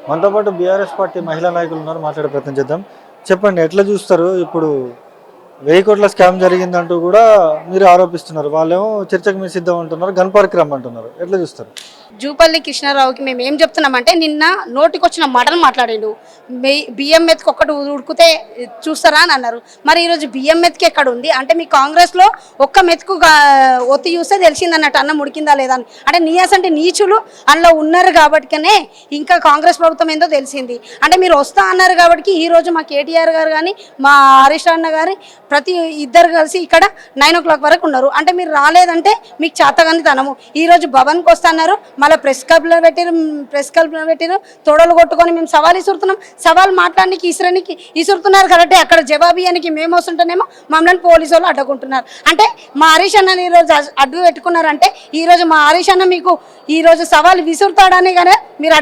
మనతో పాటు BRS party మహిళా నాయకులు ఉన్నారు, మాట్లాడే ప్రయత్నం చేద్దాం. చెప్పండి, ఎట్లా చూస్తారు? ఇప్పుడు 1000 కోట్ల స్కామ్ జరిగిందంటూ కూడా మీరు ఆరోపిస్తున్నారు. వాళ్ళేమో చర్చకు మీరు సిద్ధం అంటున్నారు, గన్ పార్క్ రమ్మంటున్నారు. ఎట్లా చూస్తారు? జూపల్లి కృష్ణారావుకి మేము ఏం చెప్తున్నామంటే, నిన్న నోటికొచ్చిన మాటలు మాట్లాడిండు. బియ్యం మెతుకు ఒక్కటి ఉడికితే చూస్తారా అని అన్నారు. మరి ఈరోజు బియ్యం మెతుకు ఎక్కడ ఉంది అంటే, మీ కాంగ్రెస్లో ఒక్క మెతుకు ఒత్తి చూస్తే తెలిసింది అన్నట్టు, అన్నం ఉడికిందా లేదా అని. అంటే నీయస్ అంటే నీచులు అందులో ఉన్నారు కాబట్టినే ఇంకా కాంగ్రెస్ ప్రభుత్వం ఏందో తెలిసింది. అంటే మీరు వస్తా అన్నారు కాబట్టి ఈరోజు మా కేటీఆర్ గారు కానీ మా హరీష్ అన్న గారి ప్రతి ఇద్దరు కలిసి ఇక్కడ 9 o'clock వరకు ఉన్నారు. అంటే మీరు రాలేదంటే మీకు చేతగాని తనము. ఈరోజు భవన్కి వస్తున్నారు, మళ్ళీ ప్రెస్ క్లబ్లో పెట్టిరు తొడలు కొట్టుకొని మేము సవాల్ ఇసురుతున్నాం. సవాల్ మాట్లాడడానికి ఇసురుతున్నారు కాబట్టి అక్కడ జవాబియానికి మేము వస్తుంటేనేమో మమ్మల్ని పోలీసు వాళ్ళు అడ్డుకుంటున్నారు. అంటే మా హరీష్ అన్నని ఈరోజు అడ్డు పెట్టుకున్నారంటే, ఈరోజు మా హరీష్ అన్న మీకు ఈరోజు సవాల్ విసురుతాడని కానీ మీరు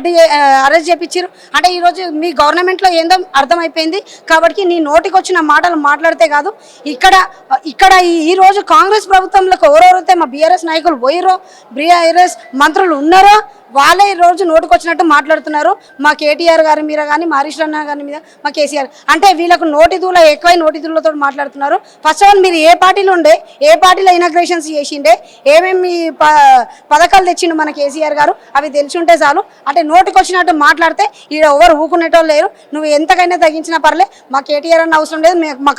అరెస్ట్ చేయించారు. అంటే ఈరోజు మీ గవర్నమెంట్లో ఏందో అర్థమైపోయింది కాబట్టి నీ నోటికి వచ్చిన మాటలు మాట్లాడితే కాదు, ఇక్కడ ఈరోజు కాంగ్రెస్ ప్రభుత్వంలోకి ఎవరెవరైతే మా బీఆర్ఎస్ నాయకులు పోయిరో, బీఆర్ఎస్ మంత్రులు ఉన్నారో వాళ్ళే ఈరోజు నోటికొచ్చినట్టు మాట్లాడుతున్నారు. మా కేటీఆర్ గారి మీద కానీ మా హరీష్ అన్న గారి మీద మా కేసీఆర్ అంటే వీళ్ళకు నోటి దూల ఎక్కువై నోటి దూలతో మాట్లాడుతున్నారు. ఫస్ట్ ఆఫ్ ఆల్ మీరు ఏ పార్టీలో ఉండే, ఏ పార్టీలో ఇనాగ్రేషన్స్ చేసిండే, ఏమేమి పథకాలు తెచ్చిండు మన కేసీఆర్ గారు అవి తెలిసి ఉంటే చాలు. అంటే నోటికొచ్చినట్టు మాట్లాడితే ఈడ ఎవరు ఊకునేటోళ్ళు లేరు. నువ్వు ఎంతకైనా తగ్గించినా పర్లే, మా కేటీఆర్ అన్న అవసరం లేదు. మా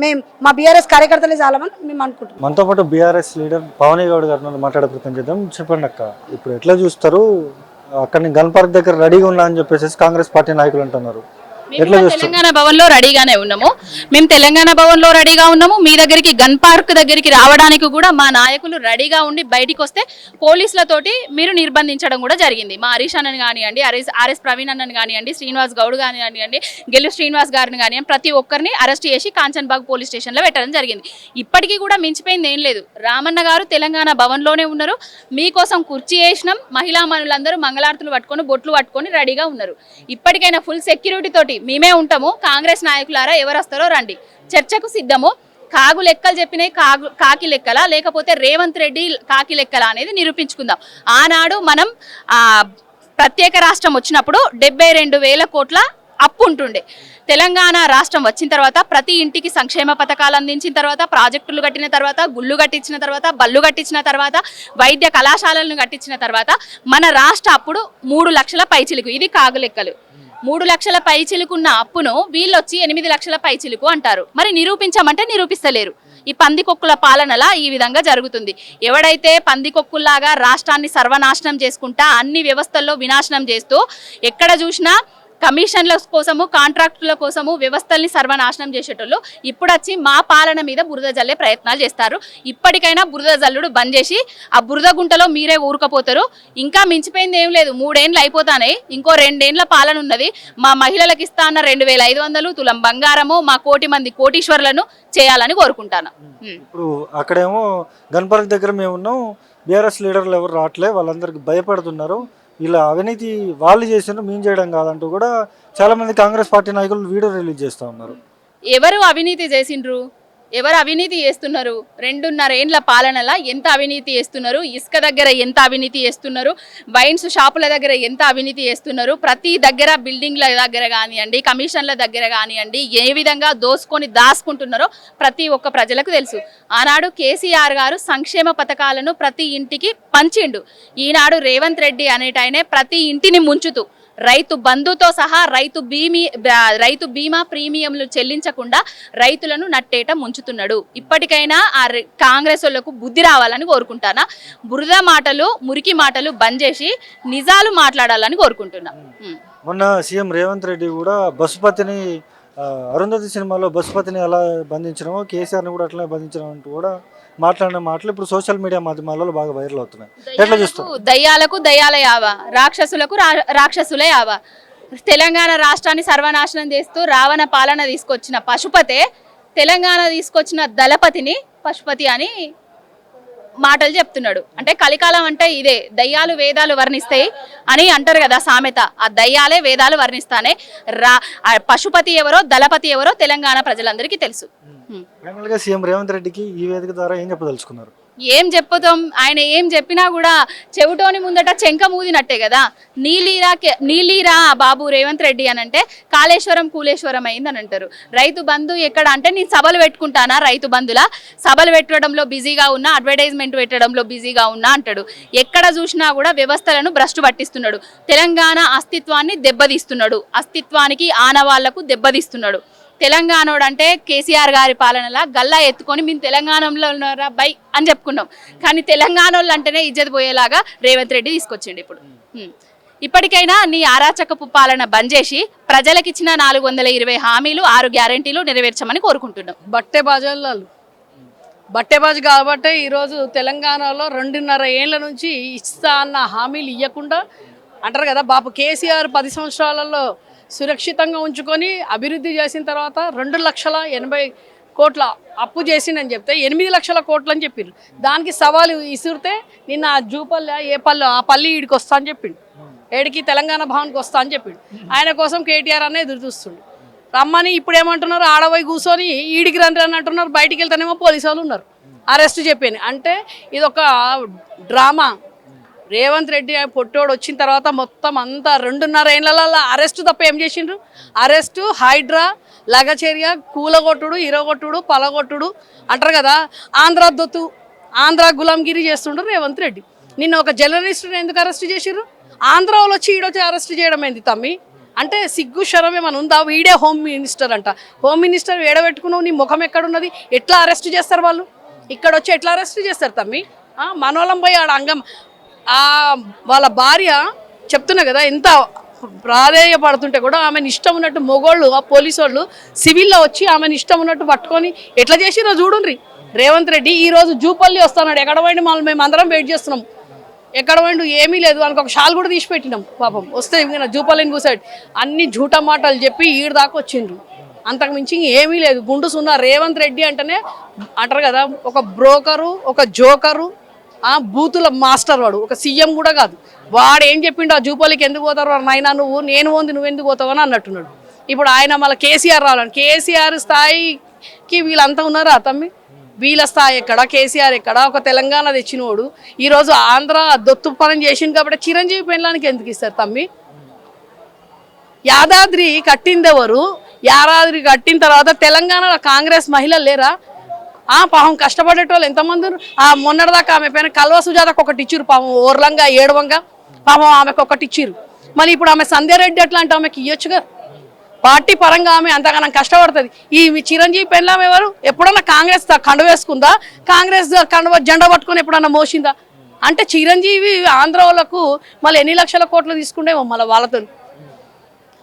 మేము మా బీఆర్ఎస్ కార్యకర్తలే చాలమని మేము అనుకుంటున్నాం. మనతో పాటు బీఆర్ఎస్ లీడర్ పవన్ గౌడ్ గారు మాట్లాడే ప్రయత్నం చేద్దాం. చెప్పండి అక్క, ఇప్పుడు ఎట్లా చూస్తారు? అక్కడ గన్ పార్క్ దగ్గర రెడీగా ఉన్నా అని చెప్పేసి కాంగ్రెస్ పార్టీ నాయకులు అంటున్నారు. తెలంగాణ భవన్ లో రెడీగానే ఉన్నాము. మేము తెలంగాణ భవన్ లో రెడీగా ఉన్నాము. మీ దగ్గరికి గన్ పార్క్ దగ్గరికి రావడానికి కూడా మా నాయకులు రెడీగా ఉండి బయటికి వస్తే పోలీసులతోటి మీరు నిర్బంధించడం కూడా జరిగింది. మా హరీష్ అన్నని కానివ్వండి, ఆర్ఎస్ ప్రవీణ్ అన్నని కానివ్వండి, శ్రీనివాస్ గౌడ్ కానివ్వండి, గెలు శ్రీనివాస్ గారిని కానివ్వండి, ప్రతి ఒక్కరిని అరెస్ట్ చేసి కాంచన్బాగ్ పోలీస్ స్టేషన్ లో పెట్టడం జరిగింది. ఇప్పటికీ కూడా మించిపోయింది ఏం లేదు. రామన్న గారు తెలంగాణ భవన్ లోనే ఉన్నారు. మీకోసం కుర్చీ వేసినాం. మహిళా మనులందరూ మంగళారతులు పట్టుకొని బొట్లు పట్టుకొని రెడీగా ఉన్నారు. ఇప్పటికైనా ఫుల్ సెక్యూరిటీ తోటి మేమే ఉంటాము. కాంగ్రెస్ నాయకులారా ఎవరు వస్తారో రండి, చర్చకు సిద్ధము. కాగు లెక్కలు చెప్పినాయి కాకి లెక్కలా, లేకపోతే రేవంత్ రెడ్డి కాకి లెక్కలా అనేది నిరూపించుకుందాం. ఆనాడు మనం ప్రత్యేక రాష్ట్రం వచ్చినప్పుడు 72,000 కోట్ల అప్పు ఉంటుండే. తెలంగాణ రాష్ట్రం వచ్చిన తర్వాత ప్రతి ఇంటికి సంక్షేమ పథకాలు అందించిన తర్వాత, ప్రాజెక్టులు కట్టిన తర్వాత, గుళ్ళు కట్టించిన తర్వాత, బళ్ళు కట్టించిన తర్వాత, వైద్య కళాశాలలను కట్టించిన తర్వాత మన రాష్ట్ర అప్పుడు 3 లక్షల పైచిలుకు. ఇది కాగు లెక్కలు. 3 లక్షల పైచిలుకున్న అప్పును వీళ్ళొచ్చి 8 లక్షల పైచిలుకు అంటారు. మరి నిరూపించమంటే నిరూపిస్తలేరు. ఈ పందికొక్కుల పాలనలా ఈ విధంగా జరుగుతుంది. ఎవడైతే పందికొక్కుల్లాగా రాష్ట్రాన్ని సర్వనాశనం చేసుకుంటా అన్ని వ్యవస్థల్లో వినాశనం చేస్తూ ఎక్కడ చూసినా కమిషన్ల కోసము, కాంట్రాక్టుల కోసము వ్యవస్థల్ని సర్వనాశనం చేసేటోళ్ళు ఇప్పుడు వచ్చి మా పాలన మీద బురద జల్లే ప్రయత్నాలు చేస్తారు. ఇప్పటికైనా బురద జల్లుడు బంద్ చేసి ఆ బురద గుంటలో మీరే ఊరుకపోతారు. ఇంకా మించిపోయింది ఏం లేదు. 3 ఏళ్ళు అయిపోతానే, ఇంకో 2 ఏళ్ళ పాలన ఉన్నది. మా మహిళలకు ఇస్తా అన్న 2,500 తులం బంగారము మా 1 కోటి మంది కోటీశ్వరులను చేయాలని కోరుకుంటాను. ఇప్పుడు అక్కడేమో గన్ పార్క్ దగ్గర మేము ఉన్నాం, బీఆర్ఎస్ లీడర్లు ఎవరు రావట్లే, వాళ్ళందరికీ భయపడుతున్నారు. ఇలా అవినీతి వాళ్ళు చేసినారు, మేము చేయడం కాదంటూ కూడా చాలా మంది కాంగ్రెస్ పార్టీ నాయకులు వీడియో రిలీజ్ చేస్తూ ఉన్నారు. ఎవరు అవినీతి చేసిండ్రు? ఎవరు అవినీతి చేస్తున్నారు? 2.5 ఏళ్ల పాలనలా ఎంత అవినీతి చేస్తున్నారు? ఇసుక దగ్గర ఎంత అవినీతి చేస్తున్నారు? వైన్స్ షాపుల దగ్గర ఎంత అవినీతి చేస్తున్నారు? ప్రతి దగ్గర బిల్డింగ్ల దగ్గర కానివ్వండి, కమిషన్ల దగ్గర కానివ్వండి, ఏ విధంగా దాచుకుంటున్నారో ప్రతి ఒక్క ప్రజలకు తెలుసు. ఆనాడు కేసీఆర్ గారు సంక్షేమ పథకాలను ప్రతి ఇంటికి పంచిండు. ఈనాడు రేవంత్ రెడ్డి అనేటైనే ప్రతి ఇంటిని ముంచుతూ రైతు బంధుతో సహా రైతు బీమా ప్రీమియంలు చెల్లించకుండా రైతులను నట్టేట ముంచుతున్నాడు. ఇప్పటికైనా ఆ కాంగ్రెస్ వాళ్ళకు బుద్ధి రావాలని కోరుకుంటానా. బురద మాటలు, మురికి మాటలు బంద్ చేసి నిజాలు మాట్లాడాలని కోరుకుంటున్నా. మొన్న సీఎం రేవంత్ రెడ్డి కూడా బసుపతిని, అరుంధతి సినిమాలో బసుపతిని ఎలా బంధించడమో కేసీఆర్ని కూడా అట్లనే బంధించడం అంటూ కూడా మాట్లాడిన మాటలు ఇప్పుడు సోషల్ మీడియా మాధ్యమాలలో బాగా వైరల్ అవుతున్నాయి. ఎట్లా చూస్తారు? దయ్యాలకు దయ్యాలే ఆవా, రాక్షసులకు రాక్షసులే ఆవా. తెలంగాణ రాష్ట్రాన్ని సర్వనాశనం చేస్తూ రావణ పాలన తీసుకొచ్చిన పశుపతే తెలంగాణ తీసుకొచ్చిన దళపతిని పశుపతి అని మాటలు చెప్తున్నాడు. అంటే కలికాలం అంటే ఇదే. దయ్యాలు వేదాలు వర్ణిస్తాయి అని అంటారు కదా సామెత. ఆ దయ్యాలే వేదాలు వర్ణిస్తానే. పశుపతి ఎవరో దళపతి ఎవరో తెలంగాణ ప్రజలందరికీ తెలుసు. సీఎం రేవంత్ రెడ్డికి ఈ వేదిక ద్వారా ఏం చెప్పదలుచుకున్నారు? ఏం చెప్పుతాం, ఆయన ఏం చెప్పినా కూడా చెవిటోని ముందట చెంక మూదినట్టే కదా. నీలీరా బాబు రేవంత్ రెడ్డి అని అంటే కాళేశ్వరం కూలేశ్వరం అయిందని అంటారు. రైతు బంధు ఎక్కడ అంటే నేను సభలు పెట్టుకుంటానా, రైతు బంధుల సభలు పెట్టడంలో బిజీగా ఉన్నా, అడ్వర్టైజ్మెంట్ పెట్టడంలో బిజీగా ఉన్నా అంటాడు. ఎక్కడ చూసినా కూడా వ్యవస్థలను భ్రష్టు పట్టిస్తున్నాడు, తెలంగాణ అస్తిత్వాన్ని దెబ్బతీస్తున్నాడు, అస్తిత్వానికి ఆనవాళ్లకు దెబ్బతీస్తున్నాడు. తెలంగాణోడు అంటే కేసీఆర్ గారి పాలనలా గల్లా ఎత్తుకొని మేము తెలంగాణలో ఉన్నారా బై అని చెప్పుకున్నాం. కానీ తెలంగాణోళ్ళు అంటేనే ఇజ్జత్ పోయేలాగా రేవంత్ రెడ్డి తీసుకొచ్చిండు. ఇప్పుడు ఇప్పటికైనా నీ అరాచకపు పాలన బంద్ చేసి ప్రజలకు ఇచ్చిన 420 హామీలు 6 గ్యారెంటీలు నెరవేర్చమని కోరుకుంటున్నాం. బట్టేబాజు కాబట్టి ఈరోజు తెలంగాణలో 2.5 ఏళ్ల నుంచి ఇస్తా అన్న హామీలు ఇవ్వకుండా అంటారు కదా. బాపు కేసీఆర్ 10 సంవత్సరాలలో సురక్షితంగా ఉంచుకొని అభివృద్ధి చేసిన తర్వాత 2,80,00,000 అప్పు చేసిండని చెప్తే 8 లక్షల కోట్లు అని చెప్పిండు. దానికి సవాలు ఇసురితే నిన్న ఆ జూపల్లి ఏ పల్లె ఆ పల్లి ఈడికి వస్తా అని చెప్పిండు, ఏడికి తెలంగాణ భవన్కి వస్తా అని చెప్పిండు. ఆయన కోసం కేటీఆర్ అనే ఎదురు చూస్తుండు. రమ్మని ఇప్పుడు ఏమంటున్నారు, ఆడపోయి కూర్చొని ఈడికి రండి అని అంటున్నారు. బయటికి వెళ్తానేమో పోలీసు వాళ్ళు ఉన్నారు అరెస్ట్ చెప్పాను. అంటే ఇది ఒక డ్రామా. రేవంత్ రెడ్డి పొట్టోడు వచ్చిన తర్వాత మొత్తం అంతా 2.5 ఏళ్లలో అరెస్టు తప్ప ఏం చేసిండ్రు? అరెస్టు, హైడ్రా, లగచర్య, కూలగొట్టుడు, ఇరగొట్టుడు, పలగొట్టుడు అంటారు కదా. ఆంధ్ర గులాంగిరి చేస్తుండ్రు రేవంత్ రెడ్డి. నిన్న ఒక జర్నలిస్టుని ఎందుకు అరెస్ట్ చేసిర్రు? ఆంధ్ర వాళ్ళు వచ్చి ఈడొచ్చి అరెస్ట్ చేయడం ఏంది తమ్మి? అంటే సిగ్గు శరం ఏమైనా ఉందా? వీడే హోమ్ మినిస్టర్ అంట. హోమ్ మినిస్టర్ ఏడబెట్టుకున్నావు, నీ ముఖం ఎక్కడున్నది? ఎట్లా అరెస్ట్ చేస్తారు వాళ్ళు? ఇక్కడ వచ్చి ఎట్లా అరెస్ట్ చేస్తారు తమ్మి? మనోళం పోయి ఆడ అంగం వాళ్ళ భార్య చెప్తున్నా కదా, ఎంత ప్రాధేయపడుతుంటే కూడా ఆమెను ఇష్టం ఉన్నట్టు మొగోళ్ళు ఆ పోలీసు వాళ్ళు సివిల్లో వచ్చి ఆమెను ఇష్టం ఉన్నట్టు పట్టుకొని ఎట్లా చేసిరో చూడుండ్రి. రేవంత్ రెడ్డి ఈరోజు జూపల్లి వస్తున్నాడు. ఎక్కడ పోయింది? మేము అందరం వెయిట్ చేస్తున్నాం. ఎక్కడ పోయిండు? ఏమీ లేదు. వాళ్ళకి ఒక షాల్ కూడా తీసి పెట్టినాం. పాపం వస్తే జూపల్లిని కూసాడు. అన్ని జూట మాటలు చెప్పి ఈడు దాకా వచ్చిండ్రు. అంతకు మించి ఏమీ లేదు. గుండు సున్నా. రేవంత్ రెడ్డి అంటేనే అంటారు కదా, ఒక బ్రోకరు, ఒక జోకరు, బూతుల మాస్టర్. వాడు ఒక సీఎం కూడా కాదు. వాడు ఏం చెప్పిండు, ఆ జూపల్లికి ఎందుకు పోతారు నాయనా నువ్వు, నేను పోంది నువ్వెందుకు పోతావు అని అన్నట్టున్నాడు. ఇప్పుడు ఆయన మళ్ళీ కేసీఆర్ రావాలని, కేసీఆర్ స్థాయికి వీళ్ళంతా ఉన్నారా తమ్మి? వీళ్ళ స్థాయి ఎక్కడ, కేసీఆర్ ఎక్కడ? ఒక తెలంగాణ తెచ్చినోడు ఈరోజు ఆంధ్ర దొత్తు పనం చేసిండు కాబట్టి చిరంజీవి పెళ్ళానికి ఎందుకు ఇస్తారు తమ్మి? యాదాద్రి కట్టింది ఎవరు? యాదాద్రి కట్టిన తర్వాత తెలంగాణలో కాంగ్రెస్ మహిళలు లేరా? పాపం కష్టపడేటోళ్ళు ఎంతమంది. మొన్నటిదాకా ఆమె పైన కల్వ సుజాతకు ఒకటి ఇచ్చిరు, పాపం ఓర్లంగా ఏడవంగా పాపం ఆమెకు ఒకటి ఇచ్చిరు. మళ్ళీ ఇప్పుడు ఆమె సంధ్యారెడ్డి అట్లాంటి ఆమెకి ఇవ్వచ్చుగా. పార్టీ పరంగా ఆమె అంతగానం కష్టపడుతుంది. ఈ చిరంజీవి పెళ్ళాం ఎవరు? ఎప్పుడన్నా కాంగ్రెస్ కండ వేసుకుందా? కాంగ్రెస్ జెండా పట్టుకొని ఎప్పుడన్నా మోసిందా? అంటే చిరంజీవి ఆంధ్ర వాళ్ళకు మళ్ళీ ఎన్ని లక్షల కోట్లు తీసుకుంటేమో మళ్ళీ వాళ్ళతో.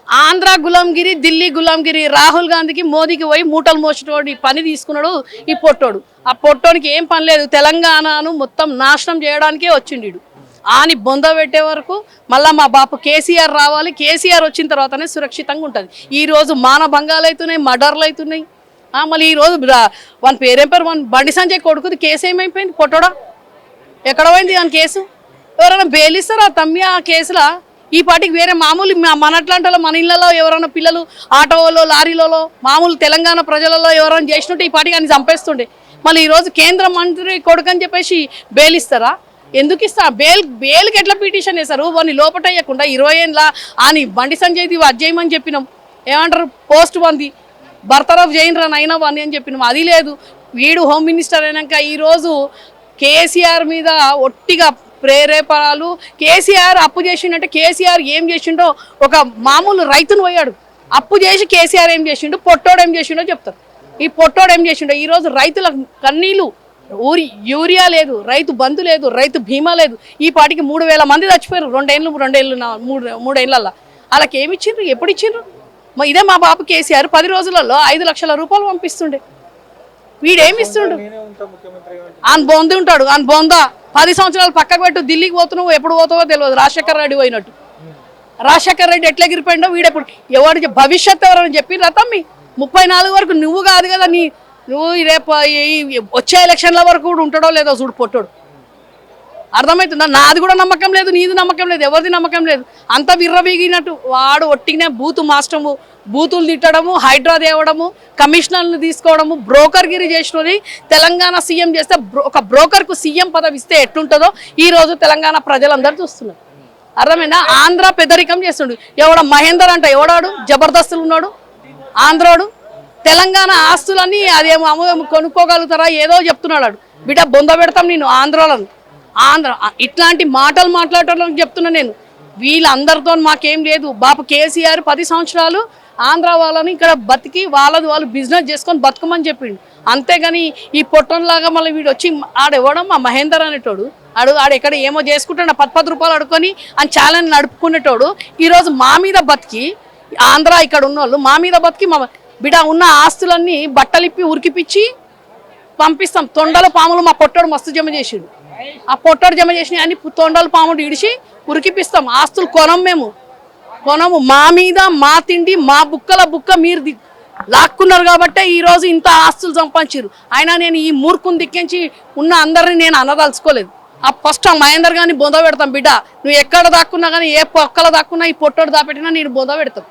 ఆంధ్ర గులాంగిరి, ఢిల్లీ గులాంగిరి. రాహుల్ గాంధీకి మోదీకి పోయి మూటలు మోసేటోడు పని తీసుకున్నాడు ఈ పొట్టోడు. ఆ పొట్టోనికి ఏం పని లేదు, తెలంగాణను మొత్తం నాశనం చేయడానికే వచ్చిండు. ఆని బొంద పెట్టే వరకు మళ్ళీ మా బాపు కేసీఆర్ రావాలి. కేసీఆర్ వచ్చిన తర్వాతనే సురక్షితంగా ఉంటుంది. ఈరోజు మానభంగాలు అవుతున్నాయి, మర్డర్లు అవుతున్నాయి. మళ్ళీ ఈరోజు వాని పేరేం పేరు, వాని బండి సంజయ్ కొడుకుది కేసు ఏమైపోయింది? పొట్టోడా ఎక్కడ పోయింది దాని కేసు? ఎవరైనా బెయిలిస్తారా తమ్మి ఆ కేసులో? ఈ పాటికి వేరే మామూలు మన అట్లాంటి మన ఇళ్లలో ఎవరైనా పిల్లలు ఆటోలో, లారీలలో, మామూలు తెలంగాణ ప్రజలలో ఎవరైనా చేసినట్టు ఈ పాటికి అని చంపేస్తుండే. మళ్ళీ ఈరోజు కేంద్ర మంత్రి కొడుకు అని చెప్పేసి బెయిల్ ఇస్తారా? ఎందుకు ఇస్తా? బెయిల్కి ఎట్లా పిటిషన్ వేస్తారు? వాడిని లోపటయ్యకుండా 20 ఏళ్ళ అని బండి సంజయ్ది అజ్జయమని చెప్పినాం. ఏమంటారు, పోస్ట్ బంది బర్తరఫ్ చేయనరా నైనా వాణి అని చెప్పినాం. అది లేదు. వీడు హోమ్ మినిస్టర్ అయినాక ఈరోజు కేసీఆర్ మీద ఒట్టిగా ప్రేరేపణలు. కేసీఆర్ అప్పు చేసిండంటే కేసీఆర్ ఏం చేసిండో ఒక మామూలు రైతును పోయాడు అప్పు చేసి కేసీఆర్ ఏం చేసిండు, పొట్టోడు ఏం చేసిండో చెప్తారు. ఈ పొట్టోడు ఏం చేసిండో ఈరోజు రైతుల కన్నీళ్ళు. యూరియా లేదు, రైతు బంధు లేదు, రైతు బీమా లేదు. ఈ పాటికి 3,000 మంది చచ్చిపోయారు 2 ఏళ్ళల్లో. వాళ్ళకి ఏమి ఇచ్చిండ్రు? ఎప్పుడు ఇచ్చిండ్రు? ఇదే మా బాబు కేసీఆర్ 10 రోజులలో 5 లక్షల రూపాయలు పంపిస్తుండే. వీడేమి ఇస్తుండు? ఆయన బొంది ఉంటాడు. ఆయన బొంద 10 సంవత్సరాలు పక్కకు పెట్టు. ఢిల్లీకి పోతున్నావు, ఎప్పుడు పోతావో తెలియదు. రాజశేఖర్ రెడ్డి పోయినట్టు. రాజశేఖర్ రెడ్డి ఎట్లా ఎగిరిపోయిండో వీడెప్పుడు ఎవరికి భవిష్యత్తు ఎవరని చెప్పి తమ్మి 34 వరకు నువ్వు కాదు కదా, నువ్వు రేపు వచ్చే ఎలక్షన్ల వరకు కూడా ఉంటాడో లేదో చూడు పొట్టోడు. అర్థమవుతుందా? నాది కూడా నమ్మకం లేదు, నీది నమ్మకం లేదు, ఎవరిది నమ్మకం లేదు. అంత విర్రవీగినట్టు వాడు ఒట్టినే బూతు మాస్టము, బూతులు తిట్టడము, హైడ్రా తేవడము, కమిషనర్లు తీసుకోవడము, బ్రోకర్గిరి చేసినది. తెలంగాణ సీఎం చేస్తే ఒక బ్రోకర్కు సీఎం పదవి ఇస్తే ఎట్లుంటుందో ఈరోజు తెలంగాణ ప్రజలందరూ చూస్తున్నారు. అర్థమైందా? ఆంధ్ర పెద్దరికం చేస్తుండు. ఎవడ మహేందర్ అంట, ఎవడాడు జబర్దస్తులు ఉన్నాడు ఆంధ్రోడు. తెలంగాణ ఆస్తులన్నీ అదేమో కొనుక్కోగలుగుతారా ఏదో చెప్తున్నాడు. బిడ్డ బొంద పెడతాం నేను ఆంధ్రోలను. ఇట్లాంటి మాటలు మాట్లాడటం చెప్తున్నా నేను. వీళ్ళందరితో మాకేం లేదు. బాపు కేసీఆర్ 10 సంవత్సరాలు ఆంధ్ర వాళ్ళని ఇక్కడ బతికి వాళ్ళు బిజినెస్ చేసుకొని బతుకమని చెప్పిండు. అంతేగాని ఈ పొట్టంలాగా మళ్ళీ వీడు వచ్చి ఆడెవడం మా మహేందర్ అనేటోడు ఆడు ఎక్కడ ఏమో చేసుకుంటాడు 10 రూపాయలు అడుకొని అని ఛాలెంజ్ నడుపుకునేటోడు ఈరోజు మా మీద బతికి, ఆంధ్ర ఇక్కడ ఉన్న వాళ్ళు మా మీద బతికి మా బిడ్డ ఉన్న ఆస్తులన్నీ బట్టలిప్పి ఉరికిపిచ్చి పంపిస్తాం. తొండల పాములు మా పొట్టోడు మస్తు జమ చేసిండు. ఆ పొట్టోడు జమ చేసిన అన్ని తొండల పాములు ఇడిచి ఉరికిపిస్తాం. ఆస్తులు కొనము. మా మీద మా తిండి మా బుక్కల బుక్క మీరు లాక్కున్నారు కాబట్టే ఈరోజు ఇంత ఆస్తులు సంపాదించారు. అయినా నేను ఈ మూర్ఖుని దిక్కించి ఉన్న అందరినీ నేను అనదలుచుకోలేదు. ఫస్ట్ ఆ మహేందర్ గారిని బొంద పెడతాం. బిడ్డ నువ్వు ఎక్కడ దాక్కున్నా కానీ ఏ పక్కల దాక్కున్నా ఈ పొట్టోడు దాపెట్టినా నేను బొంద పెడతాం.